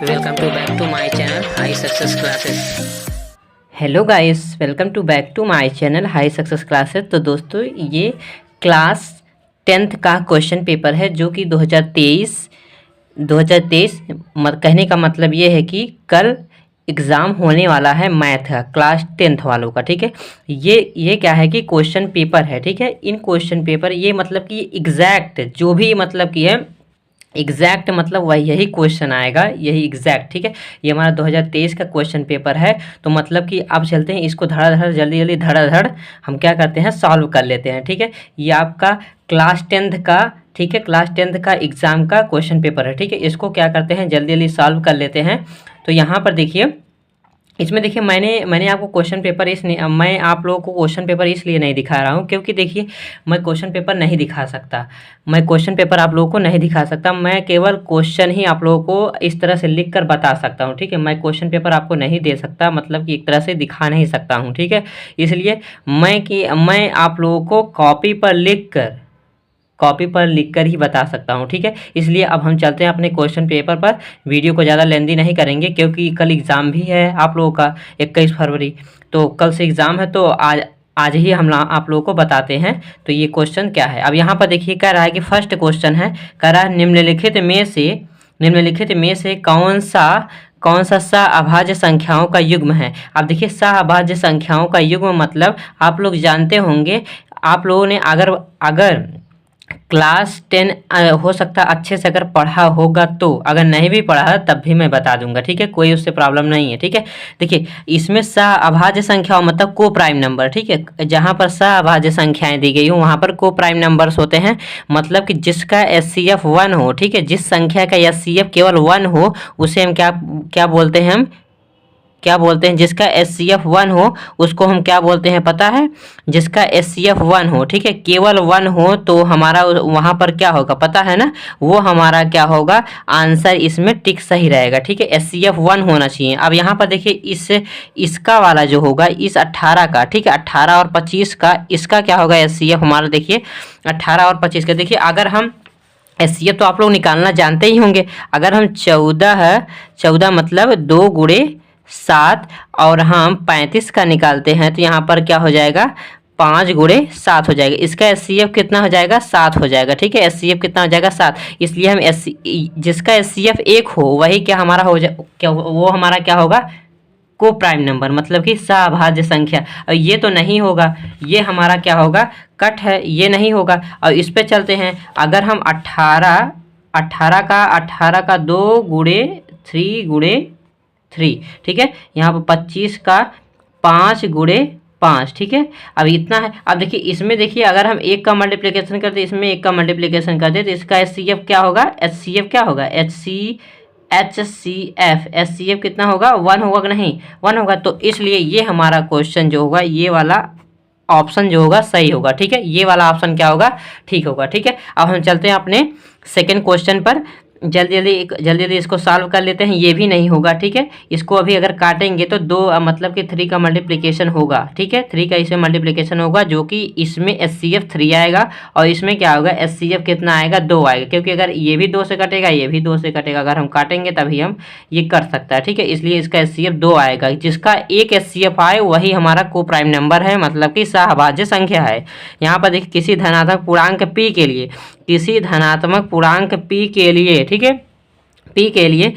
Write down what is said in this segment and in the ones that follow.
Welcome to back to my channel High Success Classes। Hello guys, welcome to back to my channel high success classes. तो दोस्तों, ये class 10th का question paper है जो कि 2023 कहने का मतलब ये है कि कल एग्ज़ाम होने वाला है मैथ का, क्लास 10th वालों का। ठीक है, ये क्या है कि क्वेश्चन पेपर है। ठीक है, इन क्वेश्चन पेपर ये मतलब कि एग्जैक्ट जो भी मतलब कि है एग्जैक्ट मतलब वही यही क्वेश्चन आएगा, यही एग्जैक्ट। ठीक है, ये हमारा 2023 का क्वेश्चन पेपर है। तो मतलब कि अब चलते हैं इसको धड़ाधड़ जल्दी धड़ाधड़ हम क्या करते हैं, सॉल्व कर लेते हैं। ठीक है, ये आपका क्लास 10th का, ठीक है, क्लास 10th का एग्ज़ाम का क्वेश्चन पेपर है। ठीक है, इसको क्या करते हैं, जल्दी सॉल्व कर लेते हैं। तो यहाँ पर देखिए, इसमें देखिए मैंने आपको क्वेश्चन पेपर मैं आप लोगों को क्वेश्चन पेपर इसलिए नहीं दिखा रहा हूँ क्योंकि देखिए मैं क्वेश्चन पेपर नहीं दिखा सकता, मैं क्वेश्चन पेपर आप लोगों को नहीं दिखा सकता। मैं केवल क्वेश्चन ही आप लोगों को इस तरह से लिख कर बता सकता हूँ। ठीक है, मैं क्वेश्चन पेपर आपको नहीं दे सकता, मतलब कि एक तरह से दिखा नहीं सकता हूँ। ठीक है, इसलिए मैं आप लोगों को कॉपी पर लिखकर ही बता सकता हूँ। ठीक है, इसलिए अब हम चलते हैं अपने क्वेश्चन पेपर पर। वीडियो को ज़्यादा लेंदी नहीं करेंगे क्योंकि कल एग्ज़ाम भी है आप लोगों का 21 फरवरी। तो कल से एग्ज़ाम है, तो आज ही हम आप लोगों को बताते हैं। तो ये क्वेश्चन क्या है, अब यहाँ पर देखिए कह रहा है कि फर्स्ट क्वेश्चन है, कह रहा है निम्नलिखित में से कौन सा सअभाज्य संख्याओं का युग्म है। अब देखिए सअभाज्य संख्याओं का युग्म मतलब आप लोग जानते होंगे, आप लोगों ने अगर क्लास 10 हो सकता अच्छे से अगर पढ़ा होगा, तो अगर नहीं भी पढ़ा है तब भी मैं बता दूंगा। ठीक है, कोई उससे प्रॉब्लम नहीं है। ठीक है, देखिए इसमें सअभाज्य संख्याओं मतलब को प्राइम नंबर। ठीक है, जहाँ पर सअभाज्य संख्याएं दी गई हो वहाँ पर को प्राइम नंबर्स होते हैं, मतलब कि जिसका एचसीएफ 1 हो। ठीक है, जिस संख्या का एचसीएफ केवल 1 हो उसे हम क्या बोलते हैं, जिसका एचसीएफ 1 हो उसको हम क्या बोलते हैं पता है, जिसका एचसीएफ 1 हो। ठीक है, केवल 1 हो तो हमारा वहाँ पर क्या होगा पता है ना, वो हमारा क्या होगा, आंसर इसमें टिक सही रहेगा। ठीक है, एचसीएफ 1 होना चाहिए। अब यहाँ पर देखिए इसका वाला जो होगा इस 18 का, ठीक है, 18 और 25 का, इसका क्या होगा एचसीएफ हमारा, देखिए 18 और 25 का। देखिए अगर हम एचसीएफ तो आप लोग निकालना जानते ही होंगे, अगर हम 14 मतलब 2 गुणे 7 और हम 35 का निकालते हैं तो यहाँ पर क्या हो जाएगा, 5 गुणे 7 हो जाएगा। इसका एचसीएफ कितना हो जाएगा, 7 हो जाएगा। ठीक है, एचसीएफ कितना हो जाएगा, 7। इसलिए हम जिसका एचसीएफ 1 हो वही क्या हमारा हो जाए, वो हमारा क्या होगा, को प्राइम नंबर, मतलब कि सअभाज्य संख्या। और ये तो नहीं होगा, ये हमारा क्या होगा, कट है, ये नहीं होगा। और इस पे चलते हैं, अगर हम 18 का 2 गुणे 3 गुणे 3, ठीक है, यहाँ पर 25 का 5 गुणे 5। ठीक है, अब इतना है। अब देखिए इसमें देखिए अगर हम 1 का मल्टीप्लिकेशन करते, इसमें 1 का मल्टीप्लिकेशन करते तो इसका एचसीएफ क्या होगा, एचसीएफ क्या होगा, एचसीएफ कितना होगा, 1 होगा कि नहीं, 1 होगा। तो इसलिए ये हमारा क्वेश्चन जो होगा, ये वाला ऑप्शन जो होगा सही होगा। ठीक है, ये वाला ऑप्शन क्या होगा, ठीक होगा। ठीक है, अब हम चलते हैं अपने सेकंड क्वेश्चन पर। जल्दी इसको सॉल्व कर लेते हैं। ये भी नहीं होगा। ठीक है, इसको अभी अगर काटेंगे तो 2 मतलब कि 3 का मल्टीप्लिकेशन होगा। ठीक है, 3 का इसमें मल्टीप्लिकेशन होगा जो कि इसमें एचसीएफ 3 आएगा और इसमें क्या होगा, एचसीएफ कितना आएगा, 2 आएगा। क्योंकि अगर ये भी 2 से कटेगा, ये भी 2 से कटेगा, अगर हम काटेंगे तभी हम ये कर सकता है। ठीक है, इसलिए इसका एचसीएफ 2 आएगा। जिसका एक एचसीएफ आए वही हमारा को प्राइम नंबर है, मतलब कि सअभाज्य संख्या है। यहाँ पर देखिए किसी धनात्मक पूर्णांक p के लिए, किसी धनात्मक पूर्णांक p के लिए, ठीक है, p के लिए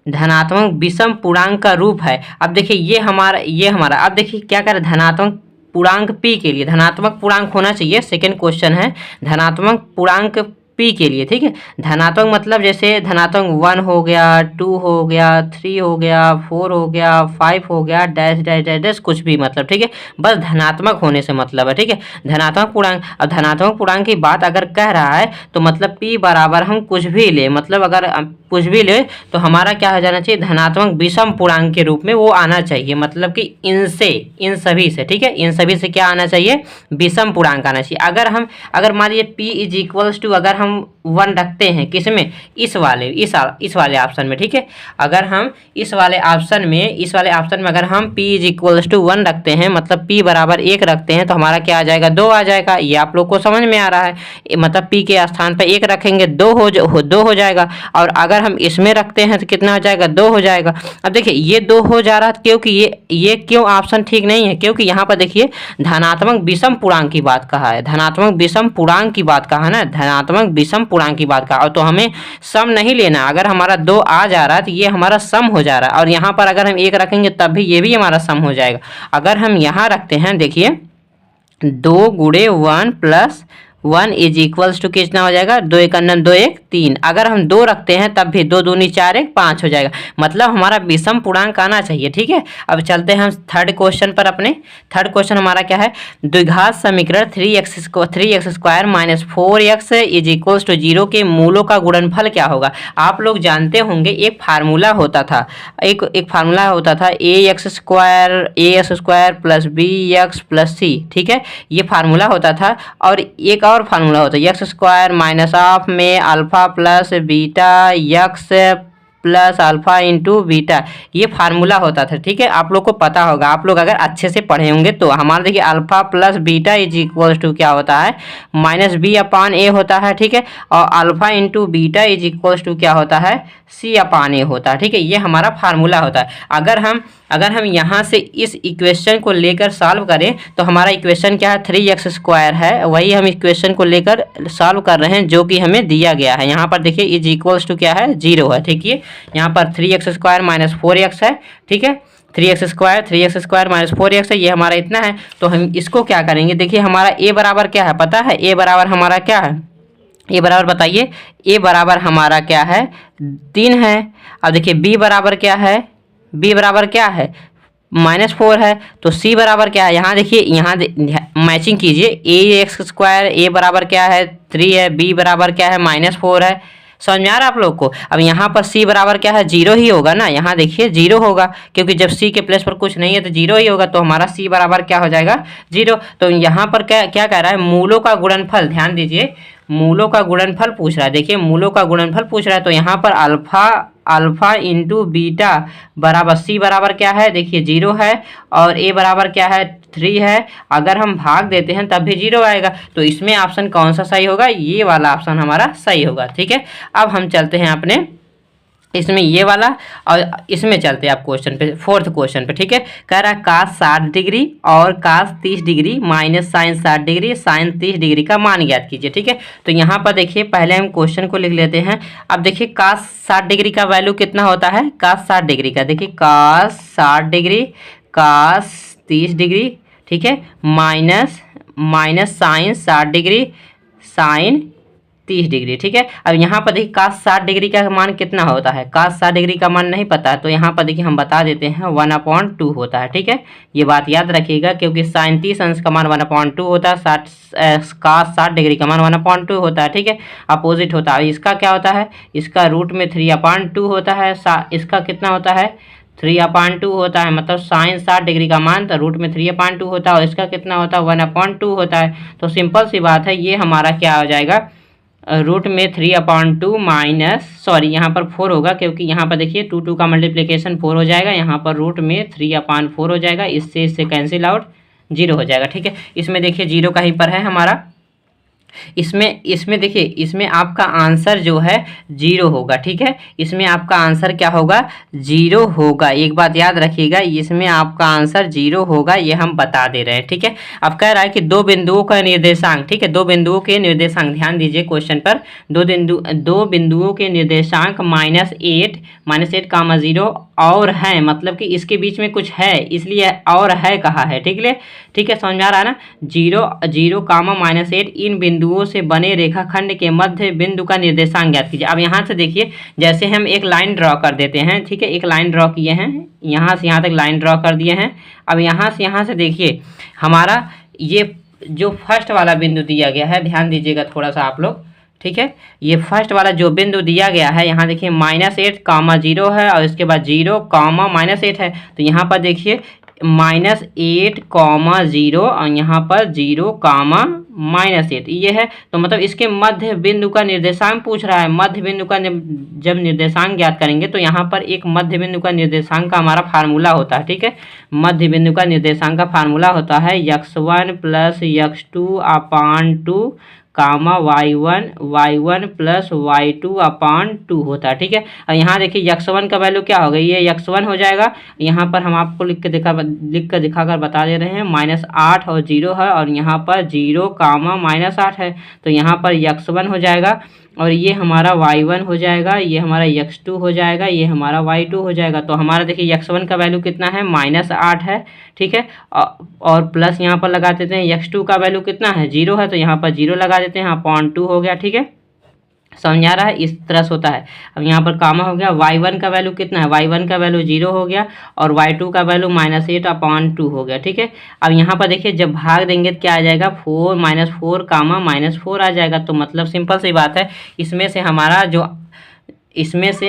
धनात्मक विषम पूर्णांक का रूप है। अब देखिए ये हमारा अब देखिए क्या कर, धनात्मक पूर्णांक p के लिए धनात्मक पूर्णांक होना चाहिए। सेकंड क्वेश्चन है धनात्मक पूर्णांक p के लिए। ठीक है, धनात्मक मतलब जैसे धनात्मक 1 हो गया, 2 हो गया, 3 हो गया, 4 हो गया, 5 हो गया, डैश डैश डैश डैश, कुछ भी मतलब। ठीक है, बस धनात्मक होने से मतलब है। ठीक है, धनात्मक पूर्णांक। अब धनात्मक पूर्णांक की बात अगर कह रहा है तो मतलब p बराबर हम कुछ भी ले, मतलब अगर कुछ भी ले तो हमारा क्या हो जाना चाहिए, धनात्मक विषम पूर्णांक के रूप में वो आना चाहिए, मतलब कि इन सभी से। ठीक है, इन सभी से क्या आना चाहिए, विषम पूर्णांक आना चाहिए। अगर मान लीजिए p इज इक्वल्स टू, अगर हम 1 रखते हैं किसमें, इस वाले ऑप्शन में। ठीक है, अगर हम इस वाले ऑप्शन में अगर हम p इज इक्वल्स टू 1 रखते हैं, मतलब p बराबर 1 रखते हैं तो हमारा क्या आ जाएगा, 2 आ जाएगा। ये आप लोग को समझ में आ रहा है, मतलब p के स्थान पर 1 रखेंगे 2 हो जाएगा। और अगर अगर हम इसमें रखते हैं तो कितना हो जाएगा, 2 हो जाएगा। अब देखिए ये 2 हो जा रहा है क्योंकि ये क्यों ऑप्शन ठीक नहीं है, क्योंकि यहाँ पर देखिए धनात्मक विषम पूर्णांक की बात कहा है, धनात्मक विषम पूर्णांक की बात कहा है ना, धनात्मक विषम पूर्णांक की बात कहा, और तो हमें सम नहीं लेना। अगर हमारा 2 आ जा रहा है तो ये हमारा सम हो जा रहा है, और यहाँ पर अगर हम 1 रखेंगे तब भी ये भी हमारा सम हो जाएगा। अगर हम यहाँ रखते हैं देखिए 2 गुणे 1 प्लस 1 इज इक्वल्स टू कितना हो जाएगा, 2 1 2 1 3। अगर हम 2 रखते हैं तब भी 2 दूनी 4 1 5 हो जाएगा, मतलब हमारा विषम पूर्णांक आना चाहिए। ठीक है, अब चलते हैं हम थर्ड क्वेश्चन पर अपने। थर्ड क्वेश्चन हमारा क्या है, द्विघात समीकरण 3x square minus 4x is equals to 0 के मूलों का गुणनफल क्या होगा। आप लोग जानते होंगे एक फार्मूला होता था, एक फार्मूला होता था ax square plus bx plus c। ठीक है, ये फार्मूला होता था, और एक और फार्मूला होता है एक्स स्क्वायर माइनस ऑफ में alpha plus beta x plus alpha into beta, ये फार्मूला होता था। ठीक है, आप लोग को पता होगा, आप लोग अगर अच्छे से पढ़े होंगे तो। हमारा देखिए alpha plus beta is equals to क्या होता है, माइनस बी अपान ए होता है। ठीक है, और alpha into beta is equals to क्या होता है, सी अपान ए होता है। ठीक है, ये हमारा फार्मूला होता है। अगर हम यहाँ से इस इक्वेशन को लेकर सॉल्व करें तो हमारा इक्वेशन क्या है, 3x स्क्वायर है, वही हम इक्वेशन को लेकर सॉल्व कर रहे हैं जो कि हमें दिया गया है। यहाँ पर देखिए इज इक्वल्स टू क्या है, 0 है। ठीक है, यहाँ पर 3x स्क्वायर माइनस 4x है। ठीक है, 3x स्क्वायर माइनस 4x है, ये हमारा इतना है। तो हम इसको क्या करेंगे, देखिए हमारा a बराबर क्या है, पता है a बराबर हमारा क्या है, ए बराबर बताइए, ए बराबर हमारा क्या है, 3 है। अब देखिए बी बराबर क्या है, बी बराबर क्या है, -4 है। तो सी बराबर क्या है, यहाँ देखिए, यहाँ मैचिंग कीजिए, ए एक्स स्क्वायर ए बराबर क्या है, 3 है, बी बराबर क्या है, -4 है। समझ में आ रहा है आप लोग को। अब यहाँ पर सी बराबर क्या है, 0 ही होगा ना, यहाँ देखिए 0 होगा, क्योंकि जब सी के प्लेस पर कुछ नहीं है तो 0 ही होगा। तो हमारा सी बराबर क्या हो जाएगा, 0। तो यहाँ पर क्या क्या कह रहा है, मूलों का गुणनफल, ध्यान दीजिए, मूलों का गुणनफल पूछ रहा है। देखिए मूलों का गुणनफल पूछ रहा है, तो यहाँ पर अल्फा इंटू बीटा बराबर सी बराबर क्या है, देखिए 0 है, और ए बराबर क्या है, 3 है। अगर हम भाग देते हैं तब भी 0 आएगा। तो इसमें ऑप्शन कौन सा सही होगा, ये वाला ऑप्शन हमारा सही होगा। ठीक है, अब हम चलते हैं अपने इसमें ये वाला, और इसमें चलते हैं आप क्वेश्चन पे, फोर्थ क्वेश्चन पे। ठीक है, कह रहा है कास 60 डिग्री और cos 30 degree minus sine 60 degree sine 30 degree का मान ज्ञात कीजिए। ठीक है, तो यहाँ पर देखिए पहले हम क्वेश्चन को लिख लेते हैं। अब देखिए कास 60 डिग्री का वैल्यू कितना होता है, कास 60 डिग्री का, देखिए कास 60 डिग्री, कास 30 डिग्री, ठीक है, minus sine 60 degree sine 30 degree. ठीक है, अब यहाँ पर देखिए कास 60 डिग्री का मान कितना होता है, कास 60 डिग्री का मान नहीं पता है, तो यहाँ पर देखिए हम बता देते हैं 1/2 होता है। ठीक है, ये बात याद रखिएगा, क्योंकि साइन 30 अंश का मान 1/2 होता है, कास 60 डिग्री का मान 1/2 होता है। ठीक है, अपोजिट होता है। इसका क्या होता है, इसका रूट में 3/2 होता है, इसका कितना होता है, 3/2 होता है, मतलब साइन 60 डिग्री का मान तो रूट में 3/2 होता है, और इसका कितना होता है, 1/2 होता है। तो सिंपल सी बात है, ये हमारा क्या हो जाएगा, रूट में 3/2 माइनस, सॉरी यहाँ पर 4 होगा, क्योंकि यहाँ पर देखिए 2 का मल्टीप्लिकेशन 4 हो जाएगा, यहाँ पर रूट में 3/4 हो जाएगा, इससे कैंसिल आउट 0 हो जाएगा। ठीक है, इसमें देखिए 0 कहीं पर है हमारा, इसमें देखिए, इसमें आपका आंसर जो है 0 होगा। ठीक है, इसमें आपका आंसर क्या होगा, 0 होगा। एक बात याद रखिएगा, इसमें आपका आंसर 0 होगा, ये हम बता दे रहे हैं। ठीक है, अब कह रहा है कि 2 बिंदुओं का निर्देशांक, ठीक है, 2 बिंदुओं के निर्देशांक, ध्यान दीजिए क्वेश्चन पर, 2 बिंदुओं के निर्देशांक -8 कामा 0 और हैं, मतलब कि इसके बीच में कुछ है, इसलिए और है कहा है। ठीक है, समझ में आ रहा है ना, 0 कामा -8 इन बिंदुओं से बने रेखाखंड के मध्य बिंदु का निर्देशांक ज्ञात कीजिए। अब यहाँ से देखिए, जैसे हम एक लाइन ड्रॉ कर देते हैं। ठीक है, एक लाइन ड्रॉ किए हैं, यहाँ से यहाँ तक लाइन ड्रॉ कर दिए हैं। अब यहाँ से देखिए हमारा ये जो फर्स्ट वाला बिंदु दिया गया है, ध्यान दीजिएगा थोड़ा सा आप लोग। ठीक है, ये फर्स्ट वाला जो बिंदु दिया गया है, यहाँ देखिए -8 कामा 0 है, और इसके बाद 0 कामा -8 है। तो यहाँ पर देखिए -8 कामा 0 और यहाँ पर 0 कामा -8 ये है। तो मतलब इसके मध्य बिंदु का निर्देशांक पूछ रहा है। मध्य बिंदु का जब निर्देशांक ज्ञात करेंगे तो यहाँ पर एक मध्य बिंदु का निर्देशांक का हमारा फार्मूला होता है। ठीक है, मध्य बिंदु का निर्देशांक का फार्मूला होता है x1 + x2/2 कामा y1 प्लस y2 अपान 2 होता है, ठीक है। और यहाँ देखिए x1 का वैल्यू क्या होगा, ये x1 हो जाएगा। यहाँ पर हम आपको लिख कर दिखाकर बता दे रहे हैं, -8 और 0 है, और यहाँ पर 0 कामा -8 है, तो यहाँ पर x1 हो जाएगा, और ये हमारा y1 हो जाएगा, ये हमारा x2 हो जाएगा, ये हमारा y2 हो जाएगा। तो हमारा देखिए x1 का वैल्यू कितना है, -8 है, ठीक है। और प्लस यहाँ पर लगा देते हैं, x2 का वैल्यू कितना है, 0 है, तो यहाँ पर 0 लगा देते हैं, अपॉन 2 हो गया, ठीक है। समझ आ रहा है, इस तरह से होता है। अब यहाँ पर कामा हो गया, y1 का वैल्यू कितना है, y1 का वैल्यू 0 हो गया, और y2 का वैल्यू -8 अपॉन 2 हो गया, ठीक है। अब यहाँ पर देखिए जब भाग देंगे तो क्या आ जाएगा, 4 कामा -4 आ जाएगा। तो मतलब सिंपल सी बात है, इसमें से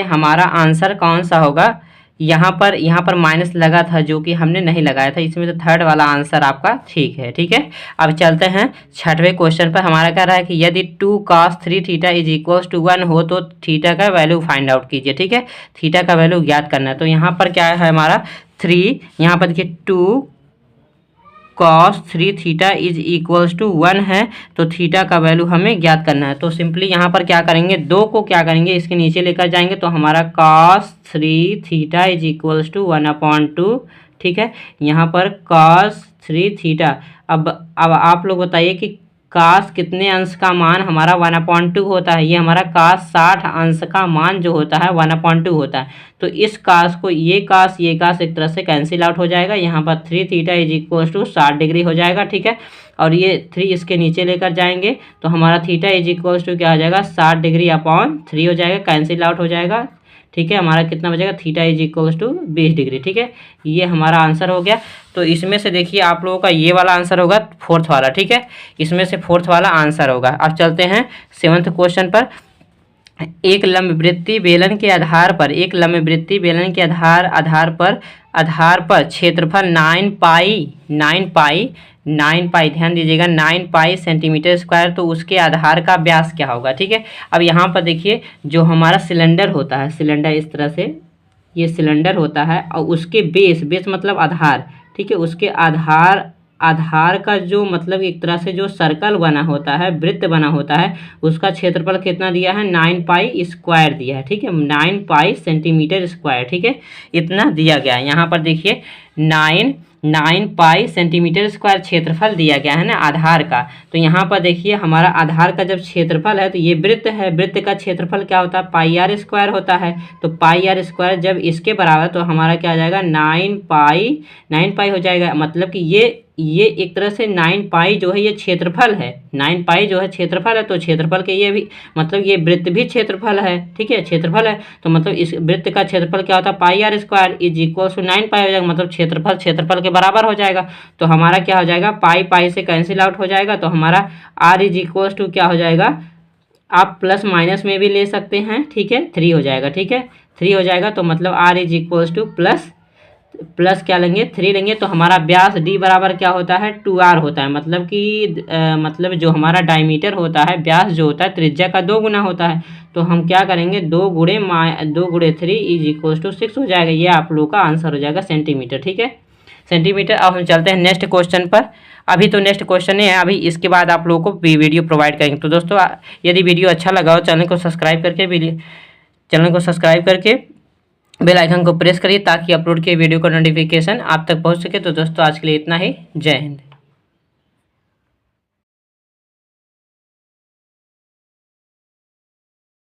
हमारा आंसर कौन सा होगा, यहाँ पर माइनस लगा था जो कि हमने नहीं लगाया था, इसमें तो थर्ड वाला आंसर आपका ठीक है, ठीक है। अब चलते हैं छठवें क्वेश्चन पर। हमारा कह रहा है कि यदि 2 cos 3 theta is equals to 1 हो तो थीटा का वैल्यू फाइंड आउट कीजिए, ठीक है। थीटा का वैल्यू ज्ञात करना है। तो यहाँ पर क्या है हमारा 3, यहाँ पर देखिए 2 cos 3 theta is equals to 1 है, तो थीटा का वैल्यू हमें ज्ञात करना है। तो सिंपली यहाँ पर क्या करेंगे, 2 को क्या करेंगे, इसके नीचे लेकर जाएंगे, तो हमारा cos 3 theta is equals to 1/2, ठीक है। यहाँ पर cos 3 थीटा, अब आप लोग बताइए कि कास कितने अंश का मान हमारा 1/2 होता है, ये हमारा कास 60 अंश का मान जो होता है 1/2 होता है। तो इस कास को ये कास एक तरह से कैंसिल आउट हो जाएगा, यहाँ पर 3 theta is equal to 60 degree हो जाएगा, ठीक है। और ये 3 इसके नीचे लेकर जाएंगे, तो हमारा थीटा इज इक्वल टू क्या हो जाएगा, 60 डिग्री अपॉन 3 हो जाएगा, कैंसिल आउट हो जाएगा, ठीक है। हमारा कितना बचेगा, theta is equals to 20 degree, ठीक है। ये हमारा आंसर हो गया। तो इसमें से देखिए आप लोगों का ये वाला आंसर होगा, फोर्थ वाला, ठीक है। इसमें से फोर्थ वाला आंसर होगा। अब चलते हैं 7वें क्वेश्चन पर। एक लंबवृत्तीय बेलन के आधार पर क्षेत्रफल 9 पाई ध्यान दीजिएगा, 9 पाई सेंटीमीटर स्क्वायर, तो उसके आधार का व्यास क्या होगा, ठीक है। अब यहाँ पर देखिए जो हमारा सिलेंडर होता है, सिलेंडर इस तरह से ये सिलेंडर होता है, और उसके बेस मतलब आधार, ठीक है, उसके आधार का जो मतलब एक तरह से जो सर्कल बना होता है, वृत्त बना होता है, उसका क्षेत्रफल कितना दिया है, 9 पाई स्क्वायर दिया है, ठीक है, 9 पाई सेंटीमीटर स्क्वायर, ठीक है, इतना दिया गया है। यहाँ पर देखिए 9 पाई सेंटीमीटर स्क्वायर क्षेत्रफल दिया गया है ना आधार का। तो यहाँ पर देखिए हमारा आधार का जब क्षेत्रफल है, तो ये वृत्त है, वृत्त का क्षेत्रफल क्या होता है, पाई आर स्क्वायर होता है। तो पाई आर स्क्वायर जब इसके बराबर, तो हमारा क्या आ जाएगा, 9 पाई हो जाएगा। मतलब कि ये एक तरह से 9 पाई जो है ये क्षेत्रफल है, 9 पाई जो है क्षेत्रफल है, तो क्षेत्रफल के ये भी मतलब ये वृत्त भी क्षेत्रफल है, ठीक है, क्षेत्रफल है। तो मतलब इस वृत्त का क्षेत्रफल क्या होता है, pi R square is equal to 9 pi हो जाएगा, मतलब क्षेत्रफल के बराबर हो जाएगा। तो हमारा क्या हो जाएगा, पाई से कैंसिल आउट हो जाएगा, तो हमारा आर इज इक्वल टू क्या हो जाएगा, आप प्लस माइनस में भी ले सकते हैं, ठीक है, 3 हो जाएगा, ठीक है, 3 हो जाएगा। तो मतलब R is equal to plus क्या लेंगे, 3 लेंगे, तो हमारा व्यास डी बराबर क्या होता है, 2r होता है। मतलब कि मतलब जो हमारा डायमीटर होता है, व्यास जो होता है त्रिज्या का 2 गुना होता है। तो हम क्या करेंगे, 2 गुणे 3 इज इक्वल टू 6 हो जाएगा। ये आप लोग का आंसर हो जाएगा सेंटीमीटर, ठीक है, सेंटीमीटर। अब हम चलते हैं नेक्स्ट क्वेश्चन पर। अभी तो नेक्स्ट क्वेश्चन है, अभी इसके बाद आप लोगों को वीडियो प्रोवाइड करेंगे। तो दोस्तों यदि वीडियो अच्छा लगा हो, चैनल को सब्सक्राइब करके बेल आइकन को प्रेस करिए, ताकि अपलोड किए वीडियो का नोटिफिकेशन आप तक पहुंच सके। तो दोस्तों आज के लिए इतना ही, जय हिंद।